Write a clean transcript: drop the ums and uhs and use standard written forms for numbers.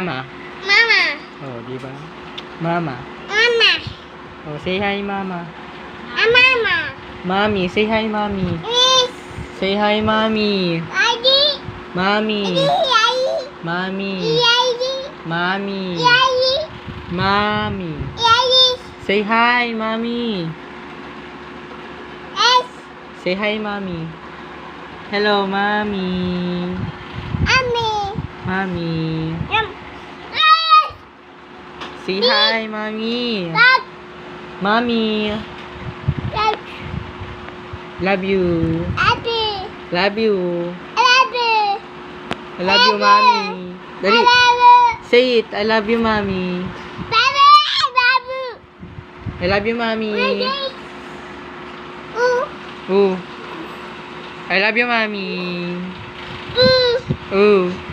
Mama. Mama. Oh, di ba? Mama. Mama. Oh, say hi, Mama. Mama. Mommy, say hi, Mommy. Yes. Say hi, Mommy. Daddy. Mommy. Daddy. Mommy. Daddy. Mommy. Daddy. Mommy. Daddy. Say hi, Mommy. Yes. Say hi, Mommy. Hello, Mommy. Mommy. Mommy. Yum. Yes. Say hi, Mommy. Dad. Mommy. Dad. Love you. Daddy. Love you. Daddy. I love you, Mommy. Dali. Daddy. Say it. I love you, Mommy. Daddy. Daddy. I love you, Mommy. Ooh. Ooh. I love you, Mommy. Ooh. Ooh.